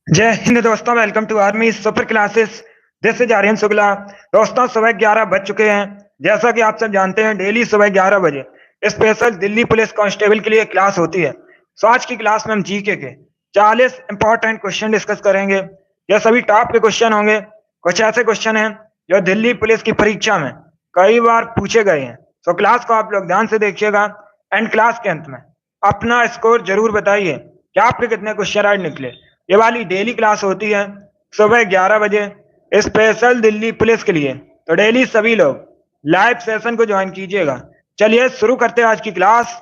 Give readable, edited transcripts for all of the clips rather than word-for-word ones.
जय हिंद दोस्तों, welcome to army super classes. This is Aryan Shukla. दोस्तों, सुबह 11 बज चुके हैं। जैसा कि आप सब जानते हैं, डेली सुबह 11 बजे स्पेशल दिल्ली पुलिस कांस्टेबल के लिए क्लास होती है। सो आज की क्लास में हम जीके के 40 इंपॉर्टेंट क्वेश्चन डिस्कस करेंगे। यह सभी टॉप के क्वेश्चन होंगे। कुछ ऐसे क्वेश्चन हैं जो दिल्ली पुलिस की परीक्षा में कई बार पूछे गए हैं। सो क्लास को आप लोग ध्यान से देखिएगा एंड क्लास के अंत में अपना स्कोर जरूर बताइए कि आपके कितने क्वेश्चन राइट निकले। ये वाली डेली क्लास होती है सुबह 11 बजे स्पेशल दिल्ली पुलिस के लिए। तो डेली सभी लोग लाइव सेशन को ज्वाइन कीजिएगा। चलिए शुरू करते हैं आज की क्लास।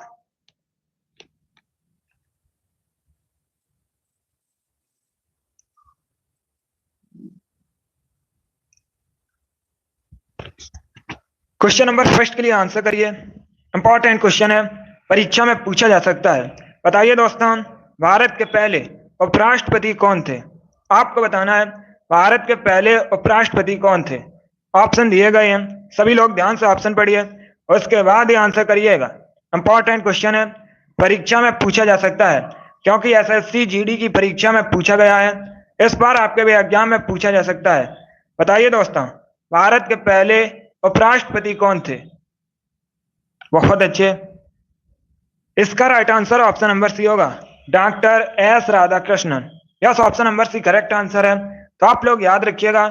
क्वेश्चन नंबर फर्स्ट के लिए आंसर करिए। इंपॉर्टेंट क्वेश्चन है, परीक्षा में पूछा जा सकता है। बताइए दोस्तों, भारत के पहले उपराष्ट्रपति कौन थे? आपको बताना है भारत के पहले उपराष्ट्रपति कौन थे। ऑप्शन दिए गए हैं, सभी लोग ध्यान से ऑप्शन पढ़िए और उसके बाद ही आंसर करिएगा। इंपॉर्टेंट क्वेश्चन है, परीक्षा में पूछा जा सकता है क्योंकि एसएससी जीडी की परीक्षा में पूछा गया है। इस बार आपके भी एग्जाम में पूछा जा सकता है। बताइए दोस्तों, भारत के पहले उपराष्ट्रपति कौन थे? बहुत अच्छे। इसका right answer option number C होगा, doctor S Radhakrishnan. Yes, option number C correct answer है। तो आप लोग याद रखिएगा,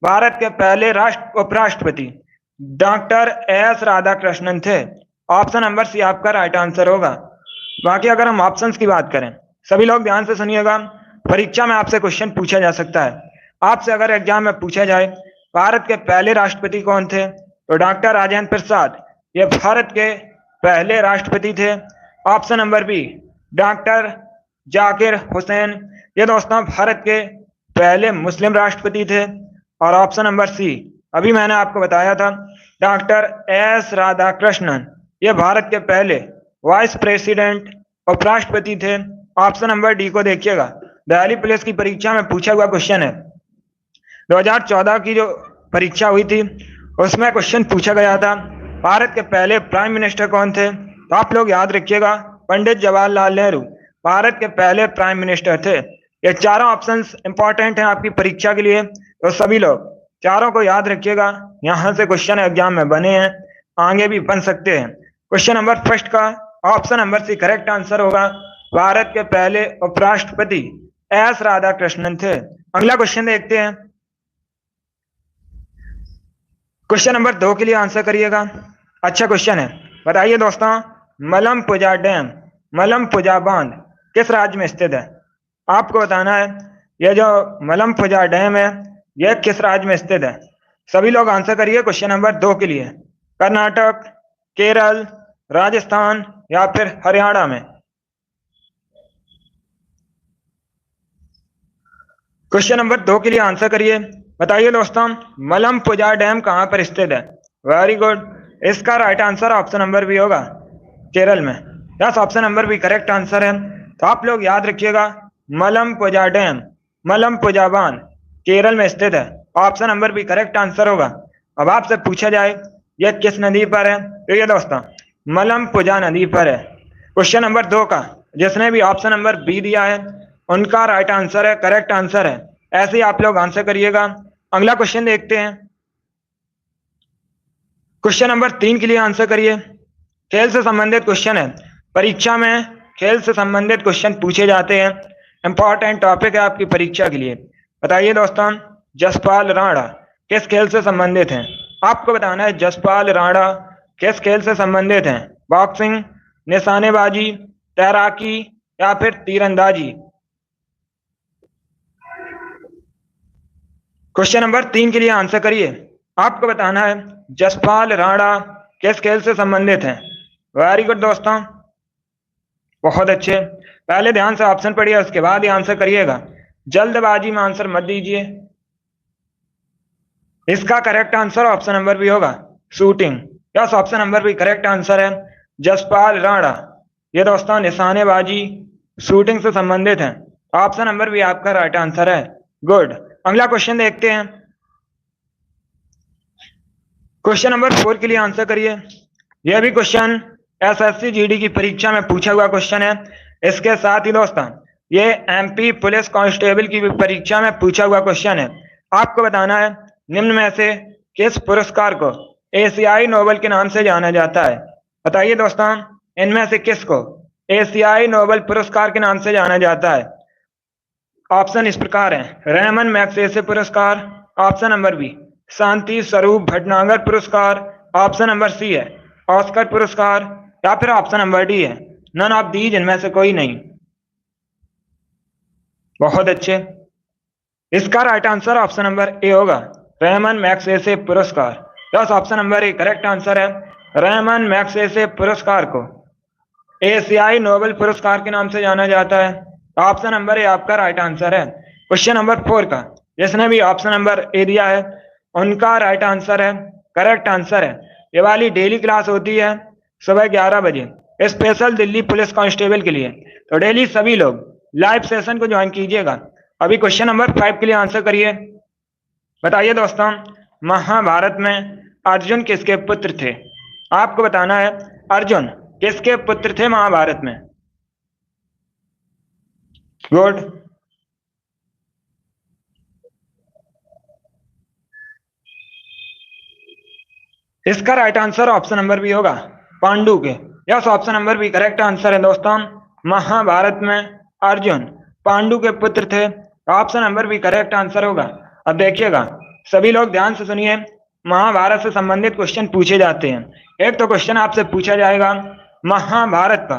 भारत के पहले उपराष्ट्रपति डॉक्टर एस राधाकृष्णन थे। ऑप्शन नंबर सी आपका राइट आंसर होगा। बाकी अगर हम ऑप्शंस की बात करें, सभी लोग ध्यान से सुनिएगा, परीक्षा में आपसे क्वेश्चन पूछा जा सकता है। आपसे अगर एग्जाम में पूछा जाए भारत के पहले राष्ट्रपति कौन थे, तो डॉक्टर राजेंद्र प्रसाद ये भारत के पहले राष्ट्रपति थे। Option number B doctor Zakir Hussain ये दोस्तों भारत के पहले मुस्लिम राष्ट्रपति थे। और ऑप्शन नंबर सी अभी मैंने आपको बताया था, डॉक्टर एस राधाकृष्णन ये भारत के पहले वाइस प्रेसिडेंट उपराष्ट्रपति थे। ऑप्शन नंबर डी को देखिएगा, दिल्ली पुलिस की परीक्षा में पूछा हुआ क्वेश्चन है। 2014 की जो परीक्षा हुई थी उसमें क्वेश्चन पूछा गया था, भारत के पहले प्राइम मिनिस्टर कौन थे? तो आप लोग याद रखिएगा, पंडित जवाहरलाल नेहरू भारत के पहले प्राइम मिनिस्टर थे। ये चारों ऑप्शंस इंपॉर्टेंट हैं आपकी परीक्षा के लिए, तो सभी लोग चारों को याद रखिएगा। यहाँ से क्वेश्चन एग्जाम में बने हैं, आगे भी बन सकते हैं। क्वेश्चन नंबर फर्स्ट का option number C correct answer होगा, भारत के पहले उपराष्ट्रपति एस राधाकृष्णन थे। अगला क्वेश्चन देखते हैं। क्वेश्चन नंबर 2 के लिए आंसर करिएगा। अच्छा क्वेश्चन है, बताइए दोस्तों, मलमपुजा डैम मलमपुजा बांध किस राज्य में स्थित है? आपको बताना है यह जो मलमपुजा डैम है यह किस राज्य में स्थित है। सभी लोग आंसर करिए क्वेश्चन नंबर 2 के लिए। कर्नाटक, केरल, राजस्थान या फिर हरियाणा में? क्वेश्चन नंबर 2 के लिए आंसर करिए। बताइए दोस्तों, मलमपुजा डैम कहां पर स्थित है? वेरी गुड, इसका right answer option number B होगा, केरल में। Yes, option number B correct answer है। तो आप लोग याद रखिएगा, मलमपुजा डैम मलमपुजा बांध केरल में स्थित है। Option number B correct answer होगा। अब आपसे पूछा जाए यह किस नदी पर है, तो ये दोस्तों मलमपुजा नदी पर है। क्वेश्चन नंबर 2 का जिसने भी ऑप्शन नंबर बी दिया है उनका राइट आंसर है, करेक्ट आंसर है। ऐसे ही आप लोग आंसर करिएगा। अगला क्वेश्चन देखते हैं। क्वेश्चन नंबर 3 के लिए आंसर करिए। खेल से संबंधित क्वेश्चन है, परीक्षा में खेल से संबंधित क्वेश्चन पूछे जाते हैं। इंपॉर्टेंट टॉपिक है आपकी परीक्षा के लिए। बताइए दोस्तों, जसपाल राणा किस खेल से संबंधित हैं? आपको बताना है जसपाल राणा किस खेल से संबंधित हैं। बॉक्सिंग, निशानेबाजी, तैराकी या फिर तीरंदाजी? क्वेश्चन नंबर 3 के लिए आंसर करिए। आपको बताना है जसपाल राणा किस खेल से संबंधित हैं। वेरी गुड दोस्तों, बहुत अच्छे। पहले ध्यान से ऑप्शन पढ़िए, उसके बाद ही आंसर करिएगा। जल्दबाजी में आंसर मत दीजिए। इसका correct answer option number B होगा, shooting. Yes, option number B correct answer है। जसपाल राणा ये दोस्तों निशानेबाजी शूटिंग से संबंधित है। ऑप्शन नंबर बी आपका राइट आंसर है। गुड। अगला क्वेश्चन देखते हैं। क्वेश्चन नंबर 4 के लिए आंसर करिए। यह भी क्वेश्चन एसएससी जीडी की परीक्षा में पूछा हुआ क्वेश्चन है। इसके साथ ही दोस्तों ये एमपी पुलिस कांस्टेबल की परीक्षा में पूछा हुआ क्वेश्चन है। आपको बताना है निम्न में से किस पुरस्कार को एशियाई नोबेल के नाम से जाना जाता है। बताइए दोस्तों, इनमें से किसको एशियाई नोबेल पुरस्कार के नाम से जाना जाता है। ऑप्शन इस प्रकार है, रेमन मैग्सेसे पुरस्कार, option number B Shanti Swarup Bhatnagar पुरस्कार, ऑप्शन नंबर सी है ऑस्कर पुरस्कार, या फिर ऑप्शन नंबर डी है नन ऑफ दीज, इनमें से कोई नहीं। बहुत अच्छे, इसका right answer option number A होगा, रेमन मैग्सेसे पुरस्कार। Yes, option number A correct answer है। रेमन मैग्सेसे पुरस्कार को एशियाई नोबेल पुरस्कार के नाम से जाना जाता है। ऑप्शन नंबर ए आपका राइट आंसर है। क्वेश्चन नंबर 4 का जिसने भी ऑप्शन नंबर ए दिया है उनका राइट आंसर है, करेक्ट आंसर है। ये वाली डेली क्लास होती है सुबह 11 बजे स्पेशल दिल्ली पुलिस कांस्टेबल के लिए, तो डेली सभी लोग लाइव सेशन को ज्वाइन कीजिएगा। अभी क्वेश्चन नंबर 5 के लिए आंसर करिए। बताइए दोस्तों, महाभारत में अर्जुन किसके पुत्र थे। आपको बताना है अर्जुन किसके पुत्र थे महाभारत में। गुड, इसका right answer option number B होगा, पांडु के। Yes, option number B correct answer है दोस्तों। महाभारत में अर्जुन पांडु के पुत्र थे, option number B correct answer होगा। अब देखिएगा, सभी लोग ध्यान से सुनिए, महाभारत से संबंधित क्वेश्चन पूछे जाते हैं। एक तो क्वेश्चन आपसे पूछा जाएगा महाभारत का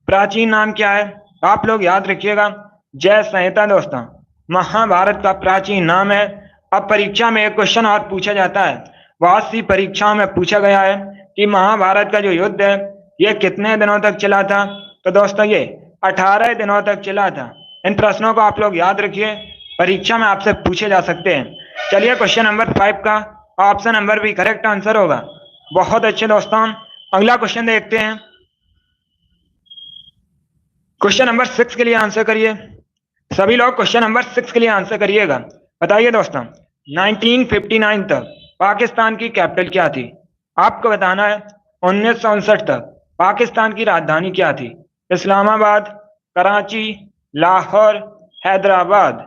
प्राचीन नाम क्या है। आप लोग याद रखिएगा, जय संहिता दोस्तों महाभारत का प्राचीन नाम है। अब परीक्षा में एक क्वेश्चन और पूछा जाता है, बहुत सी परीक्षाओं में पूछा गया है कि महाभारत का जो युद्ध है ये कितने दिनों तक चला था। तो दोस्तों ये 18 दिनों तक चला था। इन प्रश्नों को आप लोग याद रखिए, परीक्षा में आपसे पूछे जा सकते हैं। चलिए क्वेश्चन नंबर 5 का option number B correct answer होगा। बहुत अच्छे दोस्तों, अगला क्वेश्चन देखते हैं। क्वेश्चन नंबर 6 के लिए आंसर करिए। सभी लोग क्वेश्चन नंबर 6 के लिए आंसर करिएगा। बताइए दोस्तों, 1959 तक पाकिस्तान की कैपिटल क्या थी। आपको बताना है 1959 तक पाकिस्तान की राजधानी क्या थी। इस्लामाबाद, कराची, लाहौर, हैदराबाद।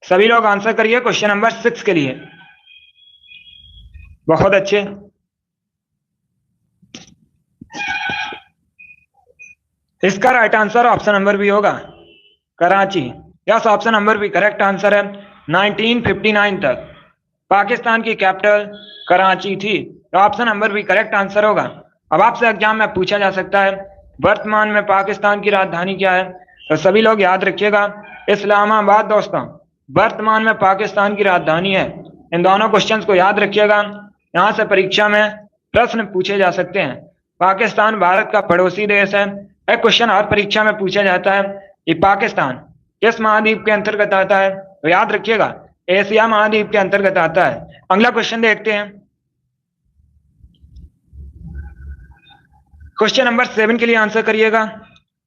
सभी लोग आंसर करिए क्वेश्चन नंबर 6 के लिए। बहुत अच्छे, इसका right answer option number B होगा, Karachi. Yes, option number B correct answer है। 1959 तक पाकिस्तान की कैपिटल कराची थी, तो option number B correct answer होगा। अब आपसे एग्जाम में पूछा जा सकता है वर्तमान में पाकिस्तान की राजधानी क्या है, तो सभी लोग याद रखिएगा इस्लामाबाद दोस्तों वर्तमान में पाकिस्तान की राजधानी है। इन दोनों क्वेश्चंस को याद रखिएगा, यहाँ से परीक्षा में प्रश्न पूछे जा सकते हैं। पाकिस्तान भारत का पड़ोसी देश है। एक क्वेश्चन और परीक्षा में पूछा जाता है कि पाकिस्तान किस महाद्वीप के अंतर्गत आता है, तो याद रखिएगा एशिया महाद्वीप के अंतर्गत आता है। अगला क्वेश्चन देखते हैं। क्वेश्चन नंबर 7 के लिए आंसर करिएगा।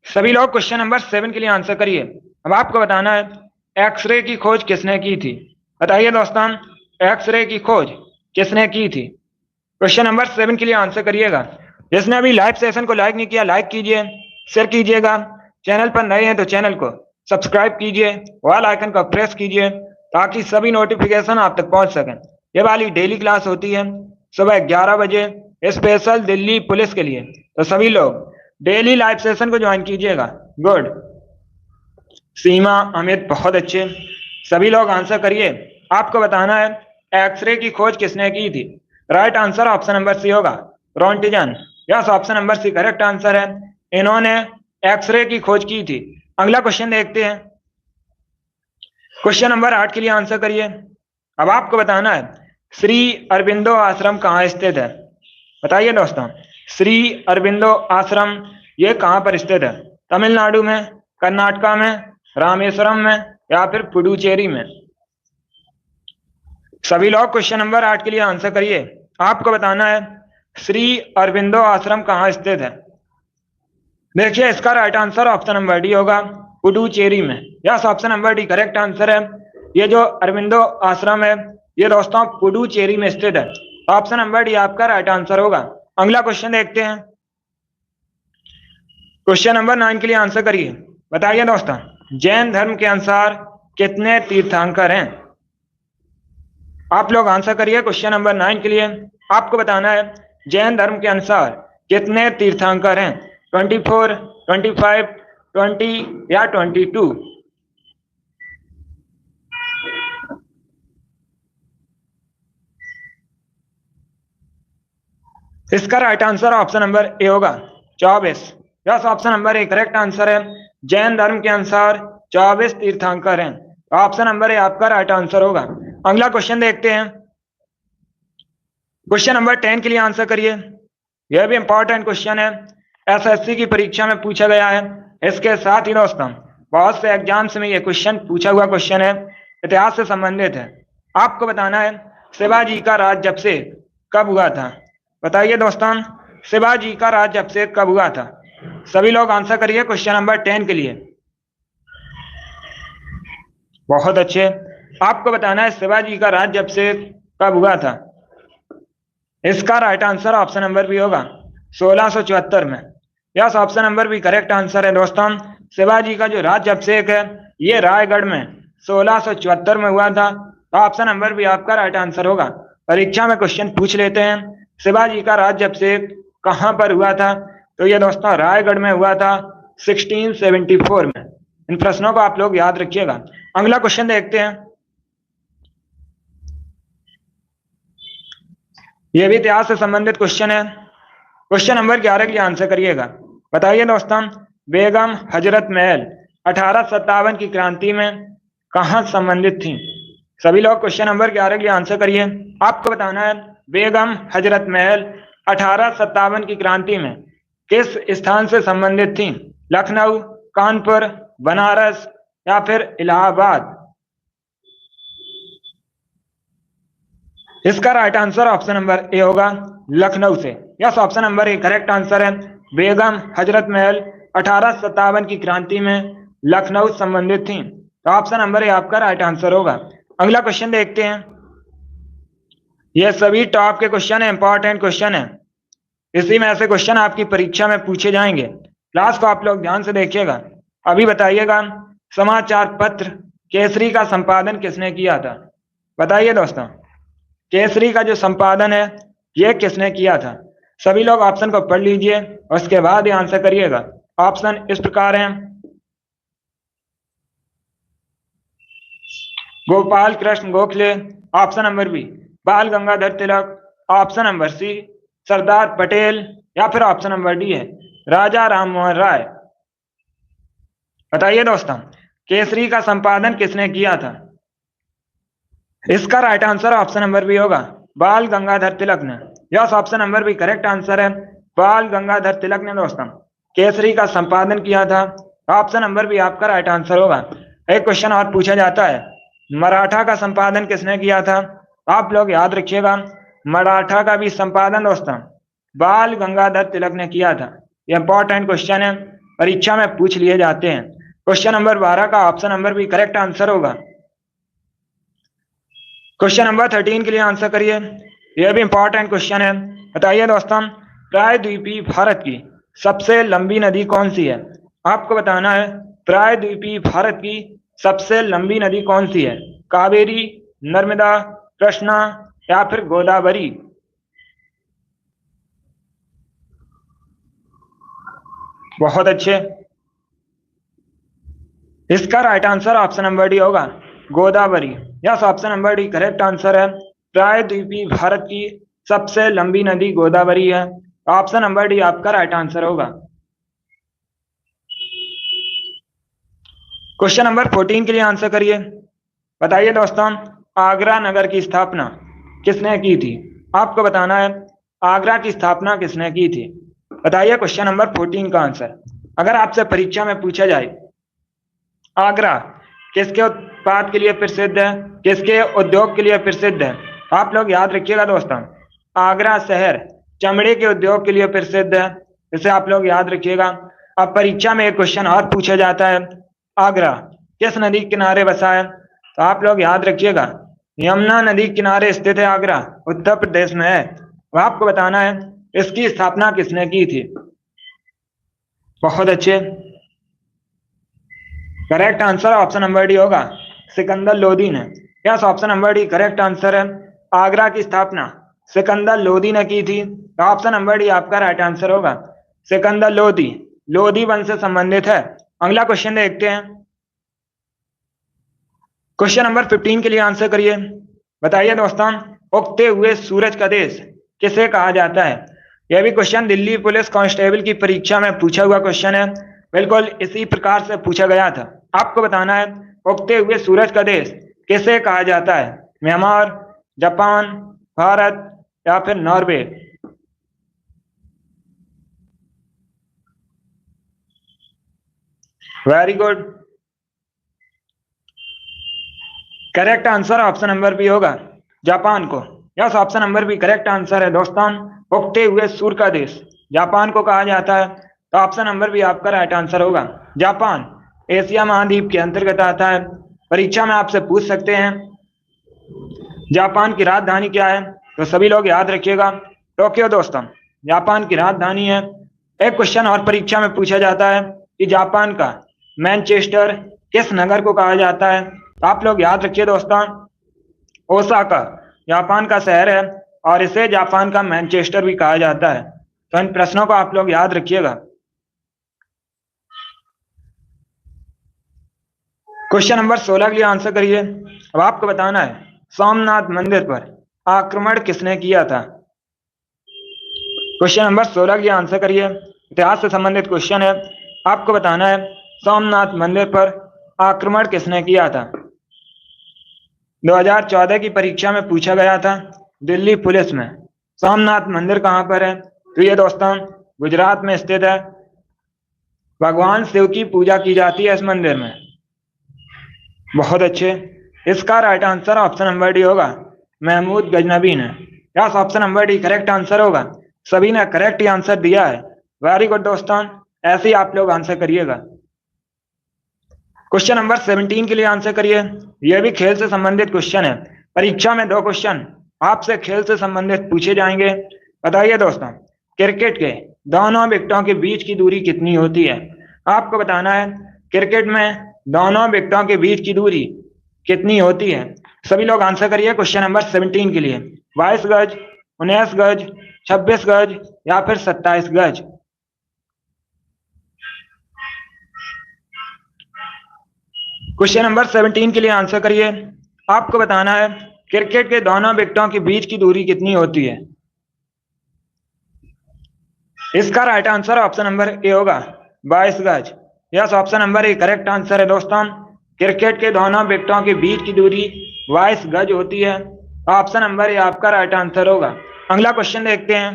सभी लोग क्वेश्चन नंबर 7 के लिए आंसर करिए। अब आपको बताना है एक्सरे की खोज किसने की थी। बताइए दोस्तों, एक्सरे की खोज किसने की थी। क्वेश्चन नंबर 7 के लिए आंसर करिएगा। जिसने अभी लाइव सेशन को लाइक नहीं किया, लाइक कीजिए, शेयर कीजिएगा। चैनल पर नए हैं तो चैनल को सब्सक्राइब कीजिए, ऑल आइकन को प्रेस कीजिए ताकि सभी नोटिफिकेशन आप तक पहुंच सकें। ये वाली डेली क्लास होती है सुबह 11 बजे स्पेशल दिल्ली पुलिस के लिए, तो सभी लोग डेली लाइव सेशन को ज्वाइन कीजिएगा। गुड, सीमा, अमित, बहुत अच्छे। सभी लोग आंसर करिए। आपको बताना है एक्सरे की खोज किसने की थी। Right answer option number C होगा, Roentgen. Yes, option number C correct answer है। इन्होंने एक्सरे की खोज की थी। अगला क्वेश्चन देखते हैं। क्वेश्चन नंबर 8 के लिए आंसर करिए। अब आपको बताना है श्री अरबिंदो आश्रम कहाँ स्थित है। बताइए दोस्तों, श्री अरबिंदो आश्रम ये कहाँ पर स्थित है। तमिलनाडु में, कर्नाटका में, रामेश्वरम में, या फिर पुडुचेरी में। सभी लोग क्वेश्चन नंबर 8 के लिए आंसर करिए। आपको बताना है श्री अरबिंदो आश्रम कहाँ स्थित है। देखिए, इसका right answer option number D होगा, पुडुचेरी में। Yes, option number D correct answer है। ये जो अरबिंदो आश्रम है ये दोस्तों पुडुचेरी में स्थित है। ऑप्शन नंबर डी आपका राइट आंसर होगा। अगला क्वेश्चन देखते हैं। क्वेश्चन नंबर 9 के लिए आंसर करिए। बताइए दोस्तों, जैन धर्म के अनुसार कितने तीर्थंकर हैं? आप लोग आंसर करिए क्वेश्चन नंबर 9 के लिए। आपको बताना है जैन धर्म के अनुसार कितने तीर्थंकर हैं? 24, 25, 20 या 22? इसका right answer option number A होगा 24। Yes, option number A correct answer है। जैन धर्म के अनुसार 24 तीर्थंकर हैं। ऑप्शन नंबर ए आपका राइट आंसर होगा। अगला क्वेश्चन देखते हैं। क्वेश्चन नंबर 10 के लिए आंसर करिए। यह भी इंपॉर्टेंट क्वेश्चन है, एसएससी की परीक्षा में पूछा गया है। इसके साथ ही दोस्तों बहुत से एग्जाम्स में यह क्वेश्चन पूछा हुआ क्वेश्चन है, इतिहास से संबंधित है। आपको बताना है शिवाजी का राज्याभिषेक कब हुआ था? बताइए दोस्तों, शिवाजी का राज्याभिषेक कब हुआ था? सभी लोग आंसर करिए क्वेश्चन नंबर 10 के लिए। बहुत अच्छे। आपको बताना है शिवाजी का राज्याभिषेक कब हुआ था? इसका right answer option number B होगा 1674 में। Yes, option number B correct answer है दोस्तों। शिवाजी का जो राज्याभिषेक है ये रायगढ़ में 1674 में हुआ था। तो ऑप्शन नंबर बी आपका राइट आंसर होगा। परीक्षा में क्वेश्चन पूछ लेते हैं शिवाजी का राज्याभिषेक कहां पर हुआ था? तो ये दोस्तों रायगढ़ में हुआ था 1674 में। इन प्रश्नों को आप लोग याद रखिएगा। अगला क्वेश्चन देखते हैं। यह भी इतिहास से संबंधित क्वेश्चन है। क्वेश्चन नंबर 11 के लिए आंसर करिएगा। बताइए दोस्तों, बेगम हजरत महल 1857 की क्रांति में कहां संबंधित थी? सभी लोग क्वेश्चन नंबर 11 के लिए आंसर करिए। आपको बताना है बेगम हजरत महल 1857 की क्रांति में किस स्थान से संबंधित थी? लखनऊ, कानपुर, बनारस या फिर इलाहाबाद? इसका right answer option number A होगा लखनऊ से। Yes, option number A correct answer है। बेगम हजरत महल 1857 की क्रांति में लखनऊ संबंधित थी। तो ऑप्शन नंबर ए आपका राइट आंसर होगा। अगला क्वेश्चन देखते हैं। यह सभी टॉप के क्वेश्चन है, इंपॉर्टेंट क्वेश्चन है। इसी में ऐसे क्वेश्चन आपकी परीक्षा में पूछे जाएंगे। क्लास को आप लोग ध्यान से देखिएगा। अभी बताइएगा, समाचार पत्र केसरी का संपादन किसने किया था? बताइए दोस्तों, केसरी का जो संपादन है ये किसने किया था? सभी लोग ऑप्शन को पढ़ लीजिए और उसके बाद ही आंसर करिएगा। ऑप्शन इस प्रकार हैं: Gopal Krishna Gokhale, option number B Bal Gangadhar Tilak, option number C Sardar Patel या फिर ऑप्शन नंबर डी है राजा राम मोहन राय। बताइए दोस्तों, केसरी का संपादन किसने किया था? इसका right answer option number B होगा बाल गंगाधर तिलक ने। Yes, option number B correct answer है। बाल गंगाधर तिलक ने दोस्तों केसरी का संपादन किया था। ऑप्शन नंबर बी आपका राइट आंसर होगा। एक क्वेश्चन और पूछा जाता है, मराठा का संपादन किसने किया था? आप लोग याद रखिएगा, मराठा का भी संपादन दोस्तों बाल गंगाधर तिलक ने किया था। यह इंपॉर्टेंट क्वेश्चन है, परीक्षा में पूछ लिए जाते हैं। क्वेश्चन नंबर 12 का option number B correct answer होगा। क्वेश्चन नंबर 13 के लिए आंसर करिए। यह भी इंपॉर्टेंट क्वेश्चन है। बताइए दोस्तों, प्रायद्वीपीय भारत की सबसे लंबी नदी कौन सी है? आपको बताना है प्रायद्वीपीय भारत की सबसे लंबी नदी कौन सी है? कावेरी, नर्मदा, कृष्णा या फिर गोदावरी? बहुत अच्छे। इसका right answer option number D होगा Godavari. Yes, option number D correct answer है। प्रायद्वीपीय भारत की सबसे लंबी नदी गोदावरी है। ऑप्शन नंबर डी आपका राइट आंसर होगा। क्वेश्चन नंबर 14 के लिए आंसर करिए। बताइए दोस्तों, आगरा नगर की स्थापना किसने की थी? आपको बताना है आगरा की स्थापना किसने की थी। बताइए क्वेश्चन नंबर 14 का आंसर। अगर आपसे परीक्षा में पूछा जाए आगरा किसके उत्पाद के लिए प्रसिद्ध है, किसके उद्योग के लिए प्रसिद्ध है, आप लोग याद रखिएगा दोस्तों, आगरा शहर चमड़े के उद्योग के लिए प्रसिद्ध है। इसे आप लोग याद रखिएगा। अब परीक्षा में एक क्वेश्चन और पूछा जाता है, आगरा किस नदी किनारे बसा है? तो आप लोग याद रखिएगा, यमुना नदी किनारे स्थित है आगरा, उत्तर प्रदेश में है। और आपको बताना है इसकी स्थापना किसने की थी। बहुत अच्छे। Correct answer option number D होगा, सिकंदर लोदी ने। Yes, option number D correct answer है। आगरा की स्थापना सिकंदर लोदी ने की थी, तो ऑप्शन नंबर डी आपका राइट आंसर होगा, सिकंदर लोदी। लोदी वंश से संबंधित है। अगला क्वेश्चन देखते हैं। क्वेश्चन नंबर 15 के लिए आंसर करिए। बताइए दोस्तों, उगते हुए सूरज का देश किसे कहा जाता है? यह भी क्वेश्चन दिल्ली पुलिस कांस्टेबल की परीक्षा में पूछा हुआ क्वेश्चन है। बिल्कुल इसी प्रकार से पूछा गया था। आपको बताना है उगते हुए सूरज का देश किसे कहा जाता है? म्यांमार, जापान, भारत या फिर Norway. Very good, correct answer option number B होगा, जापान को। Yes, option number B correct answer है दोस्तों। उगते हुए सूर्य का देश जापान को कहा जाता है, तो ऑप्शन नंबर बी आपका राइट आंसर होगा, जापान। एशिया महाद्वीप के अंतर्गत आता है। परीक्षा में आपसे पूछ सकते हैं जापान की राजधानी क्या है, तो सभी लोग याद रखिएगा, टोक्यो दोस्तों, जापान की राजधानी है। एक क्वेश्चन और परीक्षा में पूछा जाता है कि जापान का मैनचेस्टर किस नगर को कहा जाता है, तो आप लोग याद रखिए दोस्तों, ओसाका जापान का शहर है और इसे जापान का मैनचेस्टर भी कहा जाता है। तो इन प्रश्नों को आप लोग याद रखिएगा। क्वेश्चन नंबर 16 के लिए आंसर करिए। अब आपको बताना है सोमनाथ मंदिर पर आक्रमण किसने किया था? क्वेश्चन नंबर 16 के लिए आंसर करिए। इतिहास से संबंधित क्वेश्चन है। आपको बताना है सोमनाथ मंदिर पर आक्रमण किसने किया था? 2014 की परीक्षा में पूछा गया था दिल्ली पुलिस में। सोमनाथ मंदिर कहाँ पर है? तो ये दोस्तों गुजरात में स्थित है। भगवान शिव की पूजा की जाती है इस मंदिर में। बहुत अच्छे, इसका right answer option number D होगा, महमूद गजनबी ने। Yes, option number D correct answer होगा। सभी ने करेक्ट आंसर दिया है। वेरी गुड दोस्तों, ऐसे ही आप लोग आंसर करिएगा। क्वेश्चन नंबर 17 के लिए आंसर करिए। यह भी खेल से संबंधित क्वेश्चन है। परीक्षा में 2 क्वेश्चन आपसे खेल से संबंधित पूछे जाएंगे। बताइए दोस्तों, क्रिकेट के दोनों विकेटों के बीच की दूरी कितनी होती है? आपको बताना है क्रिकेट में दोनों विकेटों के बीच की दूरी कितनी होती है। सभी लोग आंसर करिए क्वेश्चन नंबर 17 के लिए। 22 गज, 19 गज, 26 गज या फिर 27 गज। क्वेश्चन नंबर 17 के लिए आंसर करिए। आपको बताना है क्रिकेट के दोनों विकेटों के बीच की दूरी कितनी होती है। इसका right answer option number A होगा, 22 गज। Yes, option number A correct answer है दोस्तों। क्रिकेट के दोनों विकेटों के बीच की दूरी 22 गज होती है। ऑप्शन नंबर ए आपका राइट आंसर होगा। अगला क्वेश्चन देखते हैं।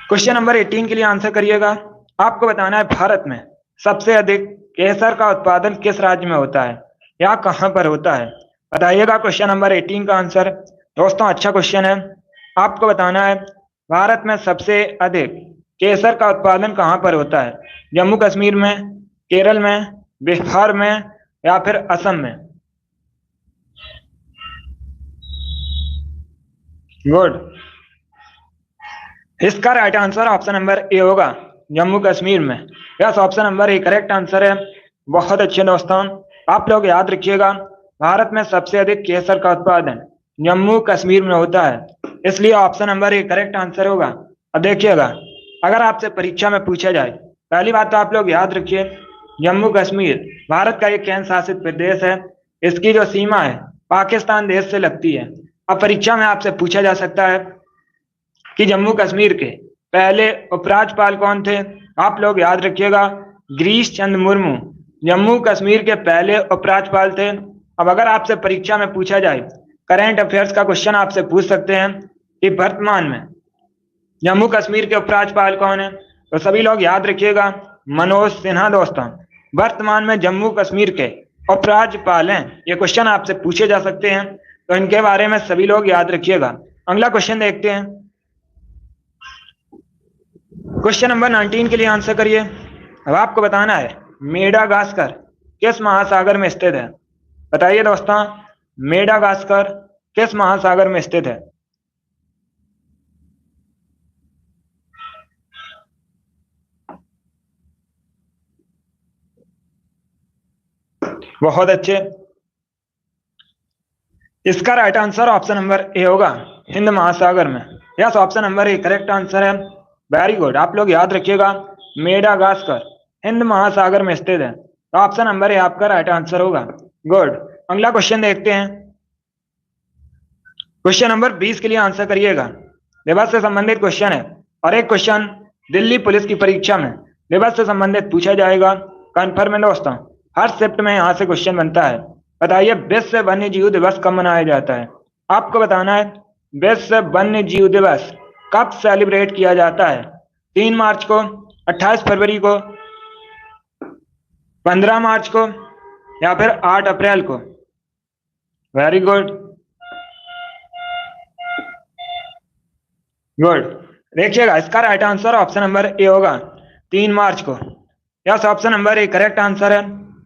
क्वेश्चन नंबर 18 के लिए आंसर करिएगा। आपको बताना है भारत में सबसे अधिक केसर का उत्पादन किस राज्य में होता है या कहां पर होता है? बताइएगा क्वेश्चन नंबर 18 का आंसर। दोस्तों अच्छा क्वेश्चन है। आपको बताना है भारत में सबसे अधिक केसर का उत्पादन कहां पर होता है? जम्मू कश्मीर में, केरल में, बिहार में या फिर असम में? गुड, इसका right answer option number A होगा, जम्मू कश्मीर में। Yes, option number A correct answer है। बहुत अच्छे दोस्तों, आप लोग याद रखिएगा भारत में सबसे अधिक केसर का उत्पादन जम्मू कश्मीर में होता है, इसलिए option number A correct answer होगा। अब देखिएगा, अगर आपसे परीक्षा में पूछा जाए, पहली बात तो आप लोग याद रखिए जम्मू कश्मीर भारत का एक केंद्र शासित प्रदेश है। इसकी जो सीमा है पाकिस्तान देश से लगती है। अब परीक्षा में आपसे पूछा जा सकता है कि जम्मू कश्मीर के पहले उपराज्यपाल कौन थे? आप लोग याद रखिएगा गिरीश चंद्र मुर्मू जम्मू कश्मीर के पहले उपराज्यपाल थे। अब अगर आपसे परीक्षा में पूछा जाए, करंट अफेयर्स का क्वेश्चन आपसे पूछ सकते हैं कि वर्तमान में जम्मू कश्मीर के उपराज्यपाल कौन है, तो सभी लोग याद रखिएगा मनोज सिन्हा दोस्तों वर्तमान में जम्मू कश्मीर के उपराज्यपाल हैं। ये क्वेश्चन आपसे पूछे जा सकते हैं, तो इनके बारे में सभी लोग याद रखिएगा। अगला क्वेश्चन देखते हैं। क्वेश्चन नंबर 19 के लिए आंसर करिए। अब आपको बताना है मेडागास्कर किस महासागर में स्थित है? बताइए दोस्तों, मेडागास्कर किस महासागर में स्थित है? बहुत अच्छे। इसका right answer option number A होगा, हिंद महासागर में। Yes, option number A correct answer है। वेरी गुड, आप लोग याद रखिएगा, मेडागास्कर हिंद महासागर में स्थित है, तो ऑप्शन नंबर ए आपका राइट आंसर होगा। गुड, अगला क्वेश्चन देखते हैं। क्वेश्चन नंबर 20 के लिए आंसर करिएगा। दिवस से संबंधित क्वेश्चन है और एक क्वेश्चन दिल्ली पुलिस की परीक्षा में दिवस से संबंधित पूछा जाएगा। कन्फर्म है दोस्तों, हर शिफ्ट में यहाँ से क्वेश्चन बनता है। बताइए, विश्व वन्य जीव दिवस कब मनाया जाता है? आपको बताना है विश्व वन्य जीव दिवस कब सेलिब्रेट किया जाता है। 3 मार्च को, 28 फरवरी को, 15 मार्च को या फिर 8 अप्रैल को? Very good, good. देखिएगा, इसका right answer option number A होगा, 3 मार्च को। Yes, option number A correct answer है।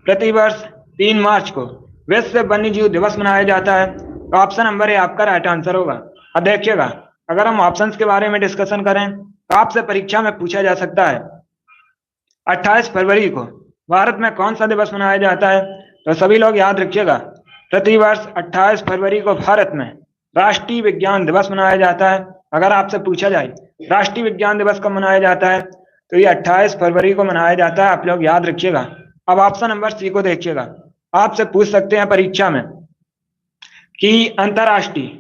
प्रतिवर्ष 3 मार्च को विश्व वन्य जीव दिवस मनाया जाता है, तो ऑप्शन नंबर ए आपका राइट आंसर होगा। अब देखिएगा, अगर हम ऑप्शंस के बारे में डिस्कशन करें तो आपसे परीक्षा में पूछा जा सकता है 28 फरवरी को भारत में कौन सा दिवस मनाया जाता है? तो सभी लोग याद रखिएगा, प्रतिवर्ष 28 फरवरी को भारत में राष्ट्रीय विज्ञान दिवस मनाया जाता है। अगर आपसे पूछा जाए राष्ट्रीय विज्ञान दिवस कब मनाया जाता है, तो ये 28 फरवरी को मनाया जाता है, आप लोग याद रखिएगा। अब ऑप्शन नंबर सी को देखिएगा, आपसे पूछ सकते हैं परीक्षा में कि अंतर्राष्ट्रीय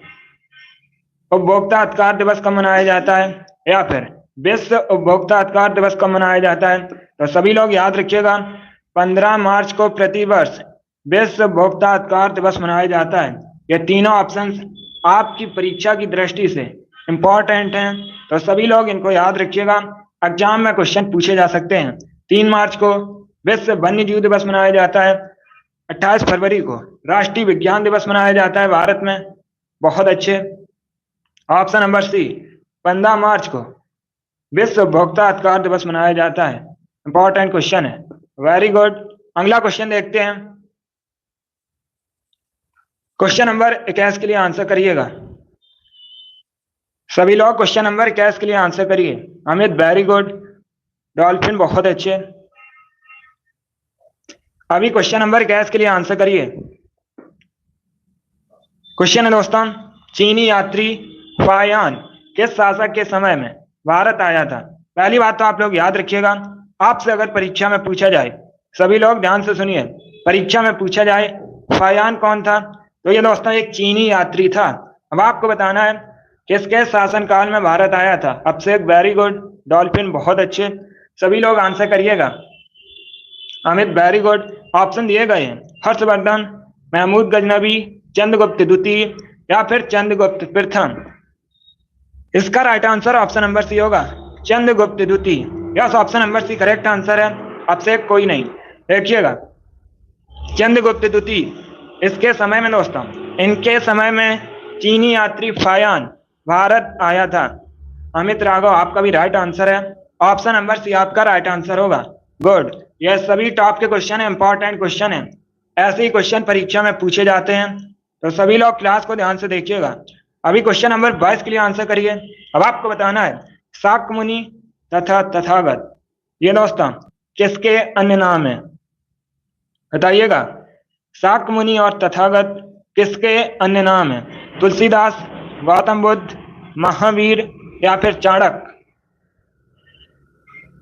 उपभोक्ता अधिकार दिवस कब मनाया जाता है या फिर विश्व उपभोक्ता अधिकार दिवस कब मनाया जाता है। तो सभी लोग याद रखिएगा, 15 मार्च को प्रतिवर्ष विश्व उपभोक्ता अधिकार दिवस मनाया जाता है। ये तीनों ऑप्शंस आपकी परीक्षा की दृष्टि से इंपॉर्टेंट हैं, तो सभी लोग इनको याद रखिएगा, एग्जाम में क्वेश्चन पूछे जा सकते हैं। 3 मार्च को विश्व वन्य जीव दिवस मनाया जाता है, 28 फरवरी को राष्ट्रीय विज्ञान दिवस मनाया जाता है भारत में। बहुत अच्छे। ऑप्शन नंबर सी, 15 मार्च को विश्व उपभोक्ता अधिकार दिवस मनाया जाता है। इंपॉर्टेंट क्वेश्चन है। वेरी गुड, अगला क्वेश्चन देखते हैं। क्वेश्चन नंबर 21 के लिए आंसर करिएगा। सभी लोग क्वेश्चन नंबर 21 के लिए आंसर करिए। अमित वेरी गुड, डॉल्फिन बहुत अच्छे। अभी क्वेश्चन नंबर 21 के लिए आंसर करिए। क्वेश्चन है दोस्तों, चीनी यात्री फायान किस शासक के समय में भारत आया था? पहली बात तो आप लोग याद रखिएगा, आपसे अगर परीक्षा में पूछा जाए, सभी लोग ध्यान से सुनिए, परीक्षा में पूछा जाए फायान कौन था, तो ये दोस्तों एक चीनी यात्री था। अब आपको बताना है किसके शासनकाल में भारत आया था। अब से वेरी गुड, डॉल्फिन बहुत अच्छे। सभी लोग आंसर करिएगा। अमित वेरी गुड, ऑप्शन दिए गए हैं, हर्षवर्धन, महमूद गजनबी, चंद्रगुप्त द्वितीय या फिर चंद्रगुप्त प्रथम। इसका right answer option number C होगा, चंद्रगुप्त द्वितीय। Yes, option number C correct answer है। अब से कोई नहीं, देखिएगा, चंद्रगुप्त द्वितीय इसके समय में दोस्तों, इनके समय में चीनी यात्री फायान भारत आया था। अमित राघव, आपका भी राइट आंसर है। ऑप्शन नंबर सी आपका राइट आंसर होगा। गुड, यह सभी टॉप के क्वेश्चन है, इंपॉर्टेंट क्वेश्चन है, ऐसे ही क्वेश्चन परीक्षा में पूछे जाते हैं, तो सभी लोग क्लास को ध्यान से देखिएगा। अभी क्वेश्चन नंबर 22 के लिए आंसर करिए। अब आपको बताना है शाक्य मुनि तथा तथागत, ये दोस्तों किसके अन्य नाम है? बताइएगा, शाक्य मुनि और तथागत किसके अन्य नाम है? तुलसीदास, गौतम बुद्ध, महावीर या फिर चाणक्य?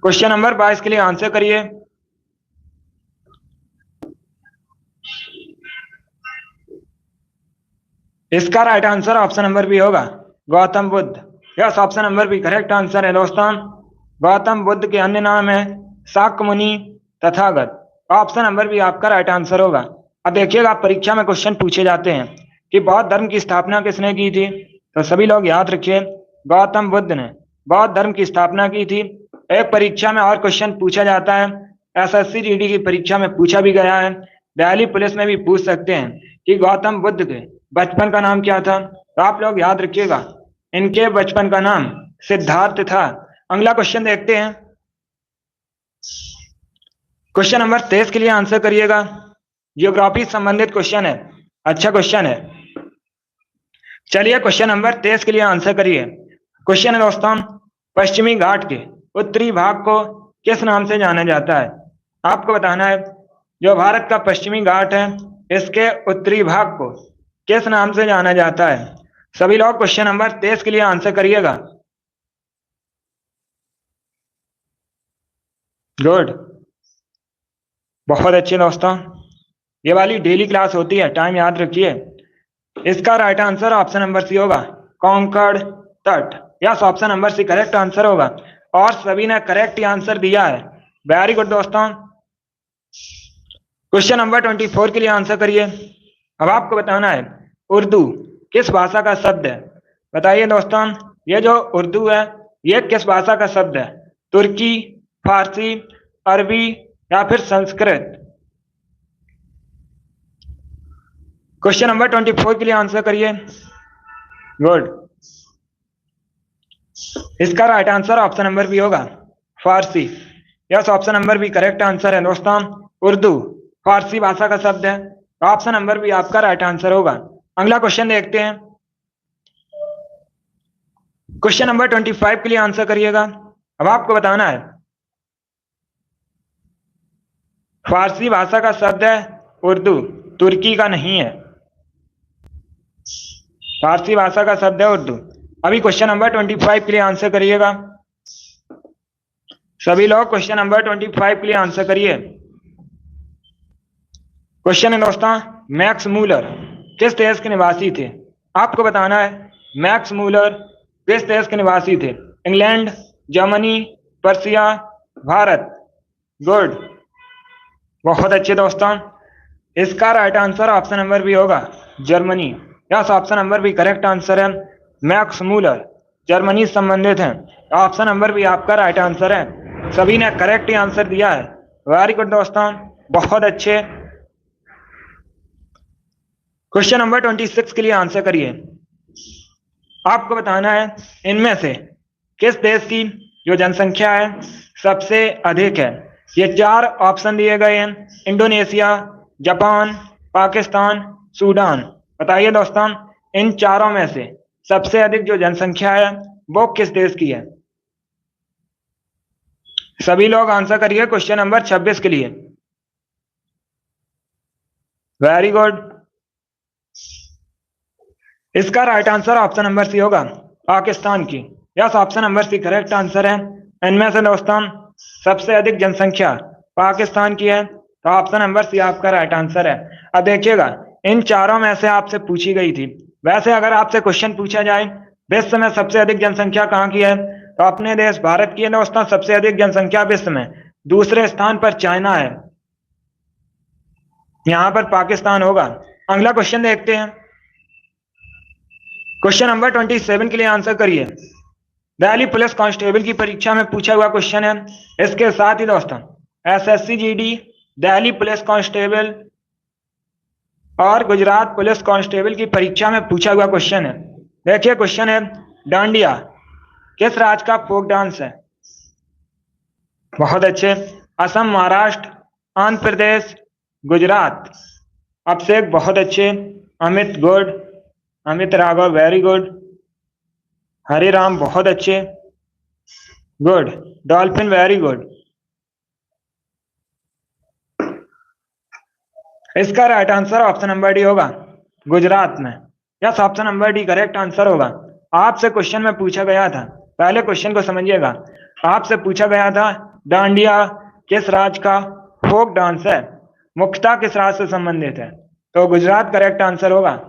क्वेश्चन नंबर 22 के लिए आंसर करिए। इसका right answer option number B होगा, Gautam Buddha. Yes, option number B correct answer है दोस्तों। गौतम बुद्ध के अन्य नाम है शाक्य मुनि, तथागत। ऑप्शन नंबर बी आपका राइट आंसर होगा। अब देखिएगा, परीक्षा में क्वेश्चन पूछे जाते हैं कि बौद्ध धर्म की स्थापना किसने की थी, तो सभी लोग याद रखिए, गौतम बुद्ध ने बौद्ध धर्म की स्थापना की थी। एक परीक्षा में और क्वेश्चन पूछा जाता है, एसएससी जीडी की परीक्षा में पूछा भी गया है, दिल्ली पुलिस में भी पूछ सकते हैं कि गौतम बुद्ध के बचपन का नाम क्या था, तो आप लोग याद रखिएगा, इनके बचपन का नाम सिद्धार्थ था। अगला क्वेश्चन देखते हैं। क्वेश्चन नंबर 23 के लिए आंसर करिएगा। जियोग्राफी संबंधित क्वेश्चन है, अच्छा क्वेश्चन है। चलिए क्वेश्चन नंबर 23 के लिए आंसर करिए। क्वेश्चन है दोस्तों, पश्चिमी घाट के उत्तरी भाग को किस नाम से जाना जाता है? आपको बताना है जो भारत का पश्चिमी घाट है, इसके उत्तरी भाग को किस नाम से जाना जाता है? सभी लोग क्वेश्चन नंबर 23 के लिए आंसर करिएगा। गुड, बहुत अच्छे दोस्तों। ये वाली डेली क्लास होती है, टाइम याद रखिए। इसका right answer option number C होगा, कॉन्कर्ड तट। Yes, option number C correct answer होगा और सभी ने करेक्ट आंसर दिया है। वेरी गुड दोस्तों। क्वेश्चन नंबर 24 के लिए आंसर करिए। अब आपको बताना है उर्दू किस भाषा का शब्द है। बताइए दोस्तों, ये जो उर्दू है ये किस भाषा का शब्द है? तुर्की, फारसी, अरबी या फिर संस्कृत? क्वेश्चन नंबर 24 के लिए आंसर करिए। गुड, इसका right answer option number B होगा, Farsi. Yes, option number B correct answer है दोस्तों। उर्दू फारसी भाषा का शब्द है, ऑप्शन नंबर बी आपका राइट आंसर होगा। अगला क्वेश्चन देखते हैं। क्वेश्चन नंबर 25 के लिए आंसर करिएगा। अब आपको बताना है फारसी भाषा का शब्द है उर्दू, तुर्की का नहीं है। फारसी भाषा का शब्द है उर्दू। अभी क्वेश्चन नंबर 25 के लिए आंसर करिएगा। सभी लोग क्वेश्चन नंबर 25 के लिए आंसर करिए। क्वेश्चन है दोस्तों, मैक्स मूलर किस देश के निवासी थे? आपको बताना है मैक्स मूलर किस देश के निवासी थे? England, Germany, Persia, Bharat? Good, बहुत अच्छे दोस्तों। इसका right answer option number B होगा, Germany. Yes, option number B correct answer है। मैक्स मूलर जर्मनी से संबंधित हैं। ऑप्शन नंबर बी आपका राइट आंसर है। सभी ने करेक्ट आंसर दिया है। वेरी गुड दोस्तों, बहुत अच्छे। क्वेश्चन नंबर 26 के लिए आंसर करिए। आपको बताना है इनमें से किस देश की जो जनसंख्या है सबसे अधिक है। ये 4 ऑप्शन दिए गए हैं, इंडोनेशिया, जापान, पाकिस्तान, सूडान। बताइए दोस्तों, इन चारों में से सबसे अधिक जो जनसंख्या है वो किस देश की है? सभी लोग आंसर करिए क्वेश्चन नंबर 26 के लिए। वेरी गुड, इसका right answer option number C होगा, पाकिस्तान की। Yes, option number C correct answer है। इनमें से दोस्तों सबसे अधिक जनसंख्या पाकिस्तान की है, तो ऑप्शन नंबर सी आपका राइट आंसर है। अब देखिएगा, इन चारों में से आपसे पूछी गई थी। वैसे अगर आपसे क्वेश्चन पूछा जाए विश्व में सबसे अधिक जनसंख्या कहाँ की है, तो अपने देश भारत की है दोस्तों सबसे अधिक जनसंख्या विश्व में। दूसरे स्थान पर चाइना है, यहां पर पाकिस्तान होगा। अगला क्वेश्चन देखते हैं। क्वेश्चन नंबर 27 के लिए आंसर करिए। दिल्ली पुलिस कांस्टेबल की परीक्षा में पूछा हुआ क्वेश्चन है। इसके साथ ही दोस्तों SSC GD, Delhi police constable और गुजरात पुलिस कांस्टेबल की परीक्षा में पूछा हुआ क्वेश्चन है। देखिए क्वेश्चन है, डांडिया किस राज्य का फोक डांस है? बहुत अच्छे, असम, महाराष्ट्र, आंध्र प्रदेश, गुजरात। अभिषेक बहुत अच्छे, Amit good, Amit Raghav very good, Hare Ram बहुत अच्छे, गुड, डॉल्फिन वेरी गुड। इसका right answer option number D होगा, गुजरात में। Yes, option number D correct answer होगा। आपसे क्वेश्चन में पूछा गया था, पहले क्वेश्चन को समझिएगा। आपसे पूछा गया था डांडिया किस राज्य का फोक डांस है, मुख्यतः किस राज्य से संबंधित है, तो गुजरात करेक्ट आंसर होगा।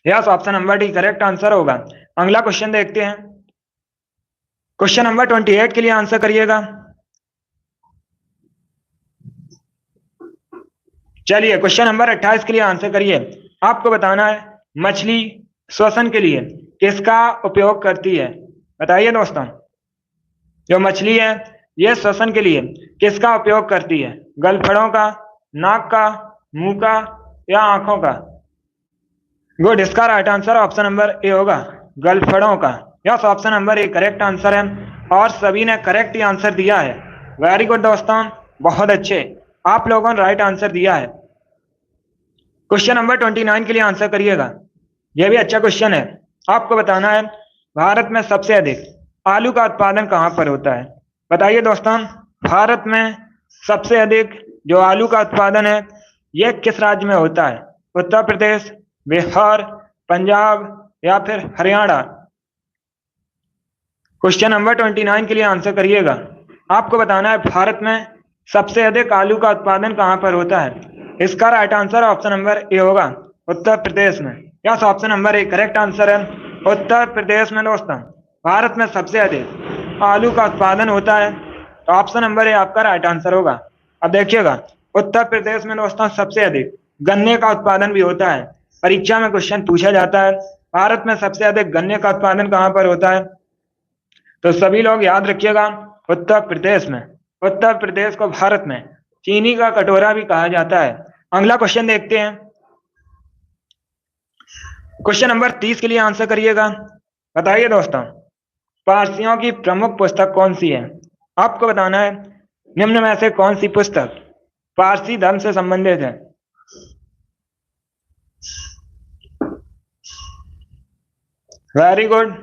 Yes, option number D correct answer होगा। अगला क्वेश्चन देखते हैं। क्वेश्चन नंबर 28 के लिए आंसर करिएगा। चलिए क्वेश्चन नंबर 28 के लिए आंसर करिए। आपको बताना है मछली श्वसन के लिए किसका उपयोग करती है? बताइए दोस्तों, जो मछली है यह श्वसन के लिए किसका उपयोग करती है? गलफड़ों का, नाक का, मुंह का या आंखों का? गुड, इसका right answer option number A होगा, गलफड़ों का। Yes, option number A correct answer है और सभी ने करेक्ट आंसर दिया है। वेरी गुड दोस्तों, बहुत अच्छे, आप लोगों ने राइट आंसर दिया है। क्वेश्चन नंबर 29 के लिए आंसर करिएगा। यह भी अच्छा क्वेश्चन है। आपको बताना है भारत में सबसे अधिक आलू का उत्पादन कहां पर होता है? बताइए दोस्तों, भारत में सबसे अधिक जो आलू का उत्पादन है यह किस राज्य में होता है? उत्तर प्रदेश, बिहार, पंजाब या फिर हरियाणा? क्वेश्चन नंबर 29 के लिए आंसर करिएगा। आपको बताना है भारत में सबसे अधिक आलू का उत्पादन कहां पर होता है? इसका right answer option number A होगा, उत्तर प्रदेश में। Yes, option number A correct answer है, उत्तर प्रदेश में। दोस्तों, भारत में सबसे अधिक आलू का उत्पादन होता है, तो ऑप्शन नंबर ए आपका राइट आंसर होगा। अब देखिएगा, उत्तर प्रदेश में दोस्तों सबसे अधिक गन्ने का उत्पादन भी होता है। परीक्षा में क्वेश्चन पूछा जाता है भारत में सबसे अधिक गन्ने का उत्पादन कहां पर होता है, तो सभी लोग याद रखिएगा उत्तर प्रदेश में। उत्तर प्रदेश को भारत में चीनी का कटोरा भी कहा जाता है। अगला क्वेश्चन देखते हैं। क्वेश्चन नंबर 30 के लिए आंसर करिएगा। बताइए दोस्तों, पारसियों की प्रमुख पुस्तक कौन सी है? आपको बताना है निम्न में से कौन सी पुस्तक पारसी धर्म से संबंधित है? Very good.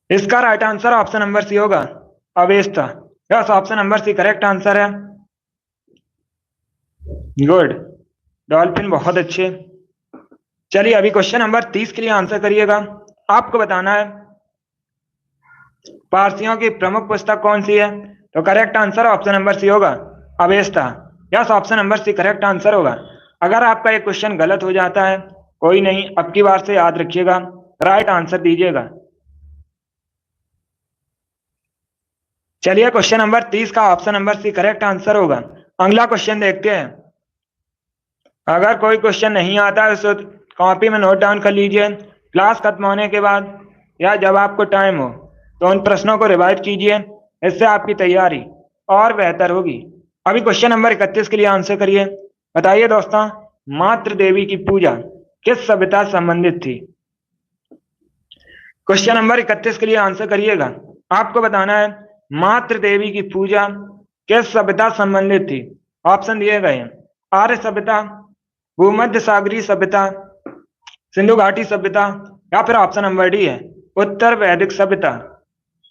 इसका right answer option number C होगा, Avesta. Yes, option number C correct answer है। गुड, डॉल्फिन बहुत अच्छे। चलिए अभी क्वेश्चन नंबर 30 के लिए आंसर करिएगा। आपको बताना है पारसियों की प्रमुख पुस्तक कौन सी है, तो correct answer option number C होगा, Avesta. Yes, option number C correct answer होगा। अगर आपका एक क्वेश्चन गलत हो जाता है कोई नहीं, अब की बार से याद रखिएगा, राइट आंसर दीजिएगा। चलिए क्वेश्चन नंबर 30 का option number C correct answer होगा। अगला क्वेश्चन देखते हैं। अगर कोई क्वेश्चन नहीं आता है तो कॉपी में नोट डाउन कर लीजिए। क्लास खत्म होने के बाद या जब आपको टाइम हो तो उन प्रश्नों को रिवाइज कीजिए, इससे आपकी तैयारी और बेहतर होगी। अभी क्वेश्चन नंबर 31 के लिए आंसर करिए। बताइए दोस्तों, मातृ देवी की पूजा किस सभ्यता से संबंधित थी? क्वेश्चन नंबर 31 के लिए आंसर करिएगा। आपको बताना है मातृ देवी की पूजा किस सभ्यता संबंधित थी? ऑप्शन दिए गए हैं, आर्य सभ्यता, भूमध्य सागरीय सभ्यता, सिंधु घाटी सभ्यता या फिर ऑप्शन नंबर डी है, उत्तर वैदिक सभ्यता।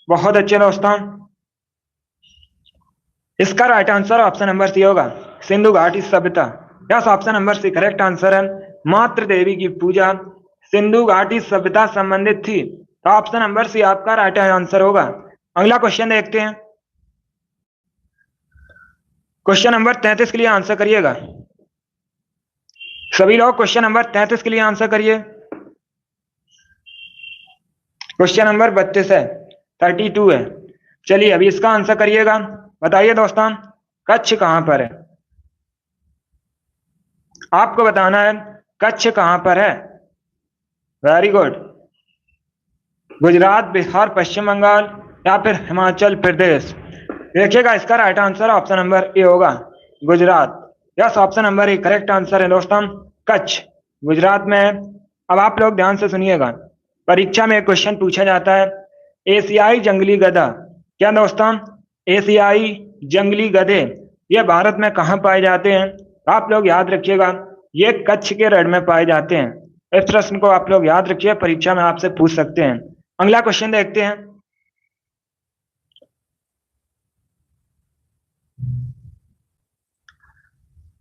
बहुत अच्छे दोस्तों, इसका right answer option number C होगा, सिंधु घाटी सभ्यता। Yes, option number C correct answer है। मातृ देवी की पूजा सिंधु घाटी सभ्यता संबंधित थी, तो ऑप्शन नंबर सी आपका राइट आंसर होगा। अगला क्वेश्चन देखते हैं। क्वेश्चन नंबर 33 के लिए आंसर करिएगा। सभी लोग क्वेश्चन नंबर 33 के लिए आंसर करिए। क्वेश्चन नंबर 32 है, 32 है। चलिए अभी इसका आंसर करिएगा। बताइए दोस्तों, कच्छ कहां पर है? आपको बताना है कच्छ कहां पर है। Very good. गुजरात, बिहार, पश्चिम बंगाल या फिर हिमाचल प्रदेश? देखिएगा, इसका right answer option number A होगा, Gujarat. Yes, option number A correct answer है दोस्तों, कच्छ गुजरात में है। अब आप लोग ध्यान से सुनिएगा, परीक्षा में एक क्वेश्चन पूछा जाता है, एशियाई जंगली गधा। क्या दोस्तों, एशियाई जंगली गधे ये भारत में कहां पाए जाते हैं? आप लोग याद रखिएगा, ये कच्छ के रण में पाए जाते हैं। इस प्रश्न को आप लोग याद रखिए, परीक्षा में आपसे पूछ सकते हैं। अगला क्वेश्चन देखते हैं।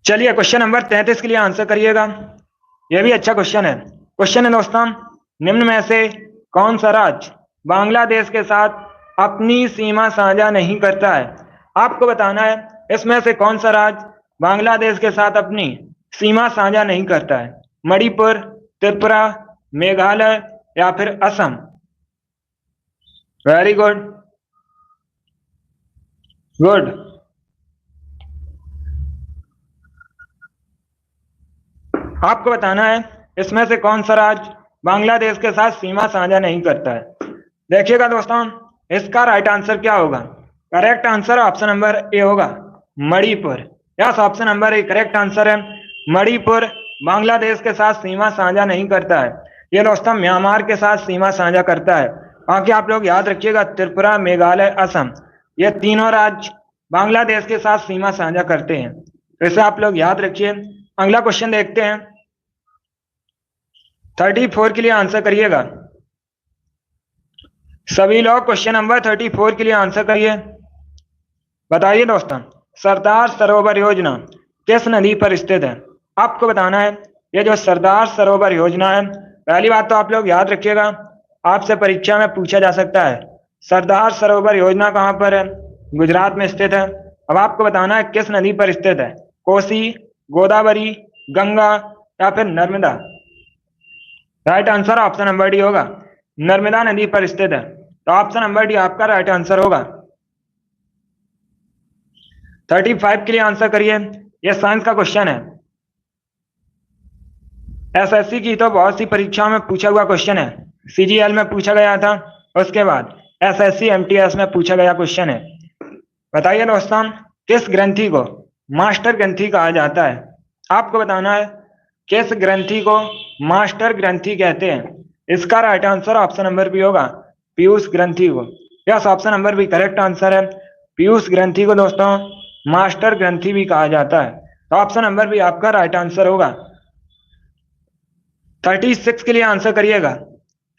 चलिए क्वेश्चन नंबर 33 के लिए आंसर करिएगा। यह भी अच्छा क्वेश्चन है। क्वेश्चन है दोस्तों, निम्न में से कौन सा राज्य बांग्लादेश के साथ अपनी सीमा साझा नहीं करता है? आपको बताना है इसमें से कौन सा राज्य बांग्लादेश के साथ अपनी सीमा साझा नहीं करता है। मणिपुर, त्रिपुरा, मेघालय या फिर असम? Very good, good. आपको बताना है इसमें से कौन सा राज्य बांग्लादेश के साथ सीमा साझा नहीं करता है। देखिएगा दोस्तों, इसका राइट आंसर क्या होगा? Correct answer option number A होगा, Manipur. Yes, option number A correct answer है, मणिपुर बांग्लादेश के साथ सीमा साझा नहीं करता है। ये दोस्तों म्यांमार के साथ सीमा साझा करता है। बाकी आप लोग याद रखिएगा, त्रिपुरा, मेघालय, असम ये तीनों राज्य बांग्लादेश के साथ सीमा साझा करते हैं, तो इसे आप लोग याद रखिए। अगला क्वेश्चन देखते हैं। 34 के लिए आंसर करिएगा। सभी लोग क्वेश्चन नंबर 34 के लिए आंसर करिए। बताइए दोस्तों, सरदार सरोवर योजना किस नदी पर स्थित है? आपको बताना है ये जो सरदार सरोवर योजना है, पहली बात तो आप लोग याद रखिएगा, आपसे परीक्षा में पूछा जा सकता है सरदार सरोवर योजना कहाँ पर है? गुजरात में स्थित है। अब आपको बताना है किस नदी पर स्थित है? कोसी, गोदावरी, गंगा या फिर Narmada? Right answer option number D होगा, नर्मदा नदी पर स्थित है। तो ऑप्शन नंबर डी आपका राइट आंसर होगा। 35 के लिए आंसर करिए, यह साइंस का क्वेश्चन है। एसएससी की तो बहुत सी परीक्षाओं में पूछा हुआ क्वेश्चन है, सीजीएल में पूछा गया था, उसके बाद एसएससी एमटीएस में पूछा गया क्वेश्चन है। बताइए दोस्तों, किस ग्रंथि को मास्टर ग्रंथि कहा जाता है? आपको बताना है किस ग्रंथि को मास्टर ग्रंथि कहते हैं। इसका right answer option number B होगा, पीयूष ग्रंथि को। Yes, option number B correct answer है। पीयूष ग्रंथि को दोस्तों मास्टर ग्रंथि भी कहा जाता है। तो ऑप्शन नंबर बी आपका राइट आंसर होगा। 36 के लिए आंसर करिएगा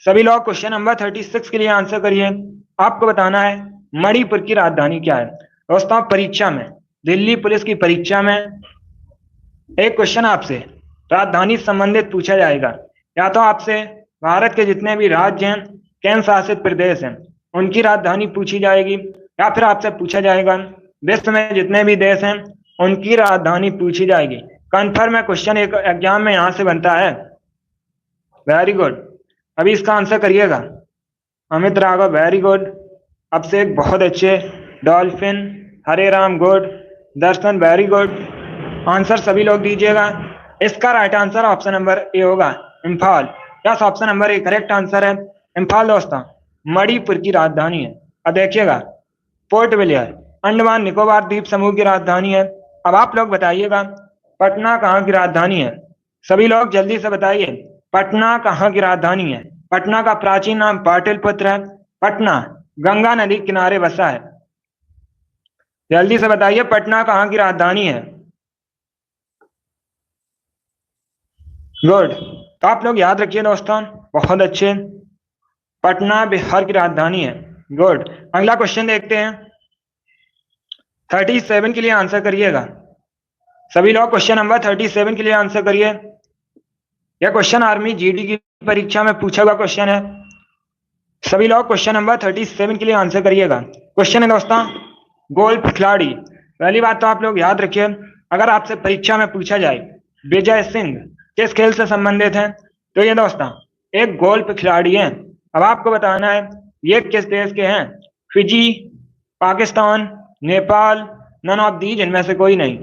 सभी लोग, क्वेश्चन नंबर 36 के लिए आंसर करिए। आपको बताना है मणिपुर की राजधानी क्या है? दोस्तों परीक्षा में, दिल्ली पुलिस की परीक्षा में एक क्वेश्चन आपसे राजधानी संबंधित पूछा जाएगा। या तो आपसे भारत के जितने भी राज्य हैं, केंद्र शासित प्रदेश हैं, उनकी राजधानी पूछी जाएगी, या फिर आपसे पूछा जाएगा विश्व में जितने भी देश हैं उनकी राजधानी पूछी जाएगी। कन्फर्म है क्वेश्चन एक एग्जाम में यहां से बनता है। वेरी गुड, अभी इसका आंसर करिएगा। अमित राघव वेरी गुड, अब से एक बहुत अच्छे। Dolphin, Hare Ram good, Darshan very good, answer सभी लोग दीजिएगा। इसका right answer option number A होगा, Imphal. Yes, option number A correct answer है, इम्फाल दोस्तों मणिपुर की राजधानी है। अब देखिएगा पोर्ट ब्लेयर अंडमान निकोबार द्वीप समूह की राजधानी है। अब आप लोग बताइएगा पटना कहाँ की राजधानी है? सभी लोग जल्दी से बताइए पटना कहाँ की राजधानी है? पटना का प्राचीन नाम पाटलिपुत्र है। पटना गंगा नदी किनारे बसा है। जल्दी से बताइए पटना कहाँ की राजधानी है? गुड, तो आप लोग याद रखिए दोस्तों, बहुत अच्छे। पटना बिहार की राजधानी है। गुड, अगला क्वेश्चन देखते हैं। 37 के लिए आंसर करिएगा सभी लोग, क्वेश्चन नंबर 37 के लिए आंसर करिए। यह क्वेश्चन आर्मी जीडी की परीक्षा में पूछा हुआ क्वेश्चन है। सभी लोग क्वेश्चन नंबर 37 के लिए आंसर करिएगा। क्वेश्चन है दोस्तों गोल्फ खिलाड़ी। पहली बात तो आप लोग याद रखिए, अगर आपसे परीक्षा में पूछा जाए विजय सिंह किस खेल से संबंधित हैं, तो ये दोस्तों एक गोल्फ खिलाड़ी हैं। अब आपको बताना है ये किस देश के हैं? Fiji, Pakistan, Nepal, none of these, इनमें से कोई नहीं।